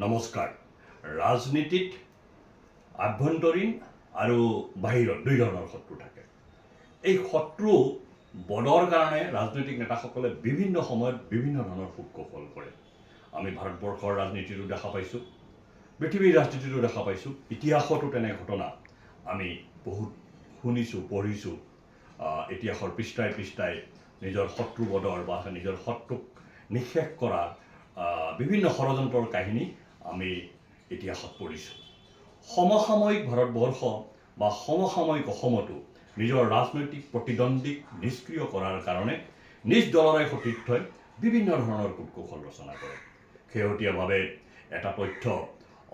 নমস্কাৰ। ৰাজনীতিত আভ্যন্তৰীণ আৰু বাহিৰত দুই ধৰণৰ শত্ৰু থাকে। এই শত্ৰু বধৰ কাৰণে ৰাজনৈতিক নেতাসকলে বিভিন্ন সময়ত বিভিন্ন ধৰণৰ কৌশল কৰে। আমি ভাৰতবৰ্ষৰ ৰাজনীতিটো দেখা পাইছোঁ, পৃথিৱীৰ ৰাজনীতিটো দেখা পাইছোঁ, ইতিহাসতো তেনে ঘটনা আমি বহুত শুনিছোঁ, পঢ়িছোঁ। ইতিহাসৰ পৃষ্ঠাই পৃষ্ঠাই নিজৰ শত্ৰুবধৰ বা নিজৰ শত্ৰুক নিঃশেষ কৰা বিভিন্ন ষড়যন্ত্ৰৰ কাহিনী আমি ইতিহাসত পঢ়িছোঁ। সমসাময়িক ভাৰতবৰ্ষ বা সমসাময়িক অসমতো নিজৰ ৰাজনৈতিক প্ৰতিদ্বন্দ্বীক নিষ্ক্ৰিয় কৰাৰ কাৰণে নিজ দলৰে সতীৰ্থই বিভিন্ন ধৰণৰ কূটকৌশল ৰচনা কৰে। শেহতীয়াভাৱে এটা তথ্য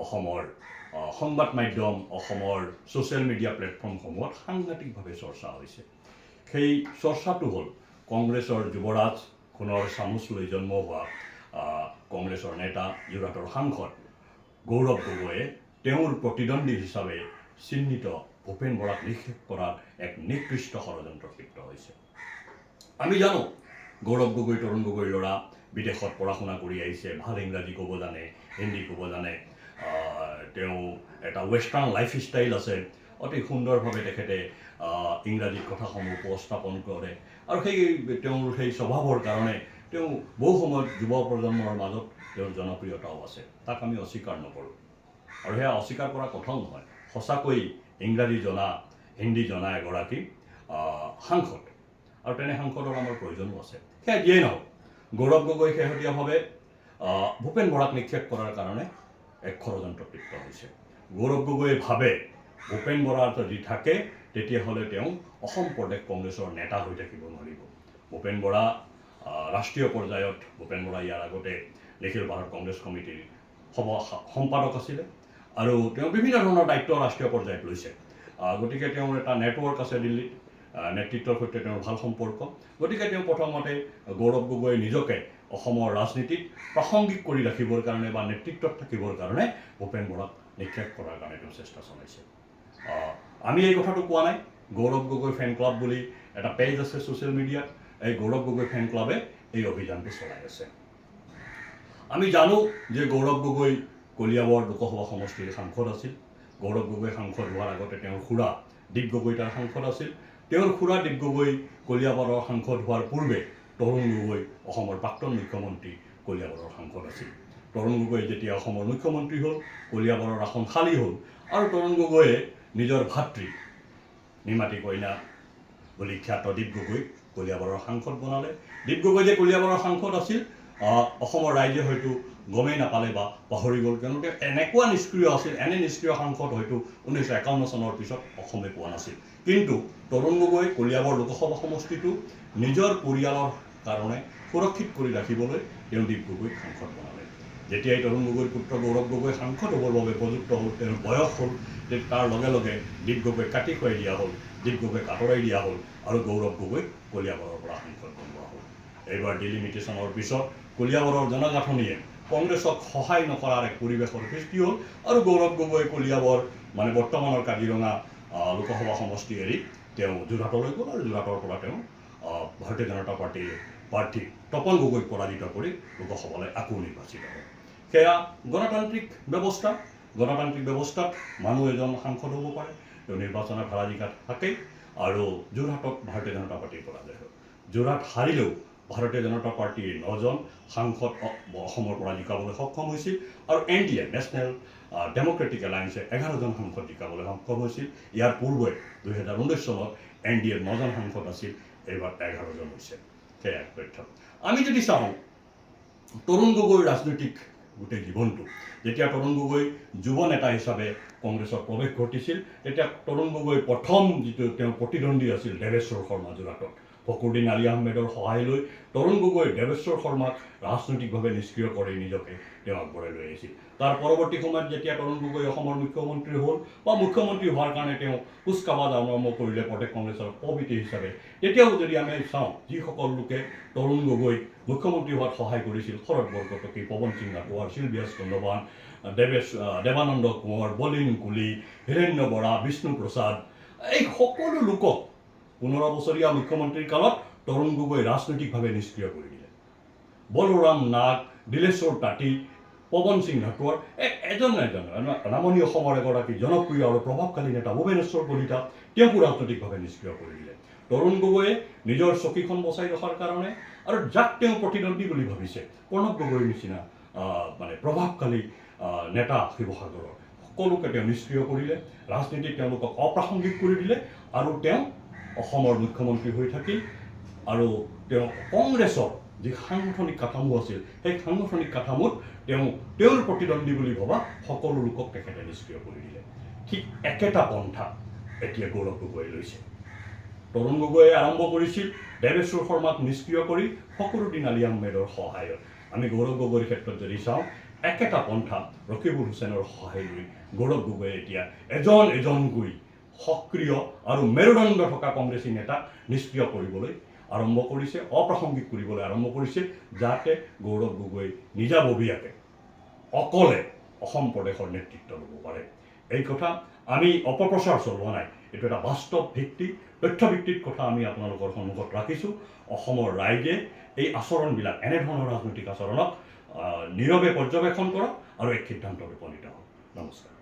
অসমৰ সংবাদ মাধ্যম, অসমৰ ছ'চিয়েল মিডিয়া প্লেটফৰ্মসমূহত সাংঘাতিকভাৱে চৰ্চা হৈছে। সেই চৰ্চাটো হ'ল কংগ্ৰেছৰ যুৱৰাজ, সোণৰ চামুচ লৈ জন্ম হোৱা কংগ্ৰেছৰ নেতা, যোৰহাটৰ সাংসদ গৌৰৱ গগৈয়ে তেওঁৰ প্ৰতিদ্বন্দ্বী হিচাপে চিহ্নিত ভূপেন বৰাক নিঃশেষ কৰাৰ এক নিকৃষ্ট ষড়যন্ত্ৰত লিপ্ত হৈছে। আমি জানো গৌৰৱ গগৈ তৰুণ গগৈৰ ল'ৰা, বিদেশত পঢ়া শুনা কৰি আহিছে, ভাল ইংৰাজী ক'ব জানে, হিন্দী ক'ব জানে, তেওঁ এটা ৱেষ্টাৰ্ণ লাইফষ্টাইল আছে, অতি সুন্দৰভাৱে তেখেতে ইংৰাজীত কথাসমূহ উপস্থাপন কৰে আৰু তেওঁৰ সেই স্বভাৱৰ কাৰণে তেওঁ বহু সময়ত যুৱ প্ৰজন্মৰ মাজত তেওঁৰ জনপ্ৰিয়তাও আছে, তাক আমি অস্বীকাৰ নকৰোঁ আৰু সেয়া অস্বীকাৰ কৰা কথাও নহয়। সঁচাকৈ ইংৰাজী জনা, হিন্দী জনা এগৰাকী সাংসদ আৰু তেনে সাংসদৰ আমাৰ প্ৰয়োজনো আছে। সেয়া যিয়েই নহওক, গৌৰৱ গগৈ শেহতীয়াভাৱে ভূপেন বৰাক নিক্ষেপ কৰাৰ কাৰণে এক ষড়যন্ত্ৰত লিপ্ত হৈছে। গৌৰৱ গগৈয়ে ভাবে ভূপেন বৰা যদি থাকে তেতিয়াহ'লে তেওঁ অসম প্ৰদেশ কংগ্ৰেছৰ নেতা হৈ থাকিব নোৱাৰিব। ভূপেন বৰা ৰাষ্ট্ৰীয় পৰ্যায়ত ভূপেন বৰা ইয়াৰ আগতে নিখিল ভাৰত কংগ্ৰেছ কমিটিৰ সম্পাদক আছিলে আৰু তেওঁ বিভিন্ন ধৰণৰ দায়িত্ব ৰাষ্ট্ৰীয় পৰ্যায়ত লৈছে। গতিকে তেওঁৰ এটা নেটৱৰ্ক আছে দিল্লীত, নেতৃত্বৰ সৈতে তেওঁৰ ভাল সম্পৰ্ক। গতিকে তেওঁ প্ৰথমতে গৌৰৱ গগৈয়ে নিজকে অসমৰ ৰাজনীতিত প্ৰাসংগিক কৰি ৰাখিবৰ কাৰণে বা নেতৃত্বত থাকিবৰ কাৰণে ভূপেন বৰাক নিক্ষেপ কৰাৰ কাৰণে তেওঁ চেষ্টা চলাইছে। আমি এই কথাটো কোৱা নাই। গৌৰৱ গগৈ ফেন ক্লাব বুলি এটা পেজ আছে ছ'চিয়েল মিডিয়াত, এই গৌৰৱ গগৈ ফেন ক্লাবে এই অভিযানটো চলাই আছে। আমি জানো যে গৌৰৱ গগৈ কলিয়াবৰ লোকসভা সমষ্টিৰ সাংসদ আছিল। গৌৰৱ গগৈ সাংসদ হোৱাৰ আগতে তেওঁৰ খুৰা দীপ গগৈ তাৰ সাংসদ আছিল। তেওঁৰ খুৰা দীপ গগৈ কলিয়াবৰৰ সাংসদ হোৱাৰ পূৰ্বে তৰুণ গগৈ অসমৰ প্ৰাক্তন মুখ্যমন্ত্ৰী কলিয়াবৰৰ সাংসদ আছিল। তৰুণ গগৈ যেতিয়া অসমৰ মুখ্যমন্ত্ৰী হ'ল, কলিয়াবৰৰ আসন খালী হ'ল আৰু তৰুণ গগৈয়ে নিজৰ ভাতৃ নিমাতী কইনা বুলি খ্যাত দীপ গগৈক কলিয়াবৰৰ সাংসদ বনালে। দীপ গগৈ যে কলিয়াবৰৰ সাংসদ আছিল অসমৰ ৰাইজে হয়তো গমেই নাপালে বা পাহৰি গ'ল, কিয়নো তেওঁ এনেকুৱা নিষ্ক্ৰিয় আছিল, এনে নিষ্ক্ৰিয় সাংসদ হয়তো 1951 চনৰ পিছত অসমে পোৱা নাছিল। কিন্তু তৰুণ গগৈ কলিয়াবৰ লোকসভা সমষ্টিটো নিজৰ পৰিয়ালৰ কাৰণে সুৰক্ষিত কৰি ৰাখিবলৈ তেওঁ দীপ গগৈক সাংসদ বনালে। যেতিয়াই তৰুণ গগৈৰ পুত্ৰ গৌৰৱ গগৈ সাংসদ হ'বৰ বাবে উপযুক্ত হ'ল, তেওঁৰ বয়স হ'ল, তাৰ লগে লগে দীপ গগৈক কাটি খুৱাই দিয়া হ'ল, দীপ গগৈক আঁতৰাই দিয়া হ'ল আৰু গৌৰৱ গগৈক কলিয়াবৰৰ পৰা সাংসদ বনোৱা হ'ল। এইবাৰ ডিলিমিটেশ্যনৰ পিছত কলিয়াবৰৰ জনগাঁথনিয়ে কংগ্ৰেছক সহায় নকৰাৰ এক পৰিৱেশৰ সৃষ্টি হ'ল আৰু গৌৰৱ গগৈ কলিয়াবৰ বৰ্তমানৰ কাজিৰঙা লোকসভা সমষ্টি এৰি তেওঁ যোৰহাটলৈ গ'ল আৰু যোৰহাটৰ পৰা তেওঁ ভাৰতীয় জনতা পাৰ্টীৰ প্ৰাৰ্থী তপন গগৈক পৰাজিত কৰি লোকসভালৈ আকৌ নিৰ্বাচিত হ'ল। সেয়া গণতান্ত্ৰিক ব্যৱস্থা। গণতান্ত্ৰিক ব্যৱস্থাত মানুহ এজন সাংসদ হ'ব পাৰে, তেওঁ নিৰ্বাচনৰ ভাড়া জিকাত থাকেই আৰু যোৰহাটত ভাৰতীয় জনতা পাৰ্টীৰ পৰাজয় হ'ল। যোৰহাট হাৰিলেও ভাৰতীয় জনতা পাৰ্টীৰ 9জন সাংসদ অসমৰ পৰা জিকাবলৈ সক্ষম হৈছিল আৰু NDA নেশ্যনেল ডেম'ক্ৰেটিক এলায়েন্সে 11জন সাংসদ জিকাবলৈ সক্ষম হৈছিল। ইয়াৰ পূৰ্বে 2019 চনত NDA 9জন সাংসদ আছিল, এইবাৰ 11জন হৈছে। সেয়া এক তথ্য। আমি যদি চাওঁ তৰুণ গগৈৰ ৰাজনৈতিক গোটেই জীৱনটো, যেতিয়া তৰুণ গগৈ যুৱ নেতা হিচাপে কংগ্ৰেছৰ প্ৰৱেশ ঘটিছিল, তেতিয়া তৰুণ গগৈৰ প্ৰথম যিটো তেওঁৰ প্ৰতিদ্বন্দ্বী আছিল দেৱেশ্বৰ শৰ্মা যোৰহাটত। ফখৰুদ্দিন আলী আহমেদৰ সহায় লৈ তৰুণ গগৈ দেৱেশ্বৰ শৰ্মাক ৰাজনৈতিকভাৱে নিষ্ক্ৰিয় কৰি নিজকে তেওঁ আগবঢ়াই লৈ আহিছিল। তাৰ পৰৱৰ্তী সময়ত যেতিয়া তৰুণ গগৈ অসমৰ মুখ্যমন্ত্ৰী হ'ল বা মুখ্যমন্ত্ৰী হোৱাৰ কাৰণে তেওঁ কুচকাৱাজ আৰম্ভ কৰিলে প্ৰদেশ কংগ্ৰেছৰ সভাপতি হিচাপে, তেতিয়াও যদি আমি চাওঁ যিসকল লোকে তৰুণ গগৈক মুখ্যমন্ত্ৰী হোৱাত সহায় কৰিছিল, শৰৎ বৰকটকী, পৱন সিং ৰাথোৱাৰ, শিলবিয়াস চন্দ্ৰবান, দেৱানন্দ কোঁৱৰ, বলিন কুলি, হীৰেন্দ্ৰ বৰা, বিষ্ণু প্ৰসাদ, এই সকলো লোকক 15 বছৰীয়া মুখ্যমন্ত্ৰীৰ কালত তৰুণ গগৈ ৰাজনৈতিকভাৱে নিষ্ক্ৰিয় কৰি দিলে। বলোৰাম নাগ, দিলেশ্বৰ তাঁতী, পৱন সিং ঘাটোৱাৰ এজন নামনি অসমৰ এগৰাকী জনপ্ৰিয় আৰু প্ৰভাৱশালী নেতা ভূৱনেশ্বৰ কলিতা তেওঁকো ৰাজনৈতিকভাৱে নিষ্ক্ৰিয় কৰি দিলে। তৰুণ গগৈয়ে নিজৰ চকীখন বচাই ৰখাৰ কাৰণে আৰু যাক তেওঁ প্ৰতিদ্বন্দ্বী বুলি ভাবিছে প্ৰণৱ গগৈৰ নিচিনা মানে প্ৰভাৱশালী নেতা শিৱসাগৰৰ সকলোকে তেওঁ নিষ্ক্ৰিয় কৰিলে, ৰাজনীতিত তেওঁলোকক অপ্ৰাসংগিক কৰি দিলে আৰু তেওঁ অসমৰ মুখ্যমন্ত্ৰী হৈ থাকিল। আৰু তেওঁ কংগ্ৰেছৰ যি সাংগঠনিক কাঠামো আছিল সেই সাংগঠনিক কাঠামোত তেওঁৰ প্ৰতিদ্বন্দ্বী বুলি ভবা সকলো লোকক তেখেতে নিষ্ক্ৰিয় কৰি দিলে। ঠিক একেটা পন্থা এতিয়া গৌৰৱ গগৈয়ে লৈছে। তৰুণ গগৈয়ে আৰম্ভ কৰিছিল দেৱেশ্বৰ শৰ্মাক নিষ্ক্ৰিয় কৰি ফখৰুদ্দিন আলি আহমেদৰ সহায়ত। আমি গৌৰৱ গগৈৰ ক্ষেত্ৰত যদি চাওঁ একেটা পন্থা ৰকিবুল হুছেইনৰ সহায় লৈ গৌৰৱ গগৈয়ে এতিয়া এজনকৈ সক্ৰিয় আৰু মেৰুদণ্ড থকা কংগ্ৰেছী নেতাক নিষ্ক্ৰিয় কৰিবলৈ আৰম্ভ কৰিছে, অপ্ৰাসংগিক কৰিবলৈ আৰম্ভ কৰিছে, যাতে গৌৰৱ গগৈ নিজাববীয়াকৈ অকলে অসম প্ৰদেশৰ নেতৃত্ব ল'ব পাৰে। এই কথা আমি অপপ্ৰচাৰ চলোৱা নাই, এইটো এটা বাস্তৱ ভিত্তিক তথ্যভিত্তিক কথা আমি আপোনালোকৰ সন্মুখত ৰাখিছোঁ। অসমৰ ৰাইজে এই আচৰণবিলাক এনেধৰণৰ ৰাজনৈতিক আচৰণক নীৰৱে পৰ্যবেক্ষণ কৰক আৰু এক সিদ্ধান্তত উপনীত হওক। নমস্কাৰ।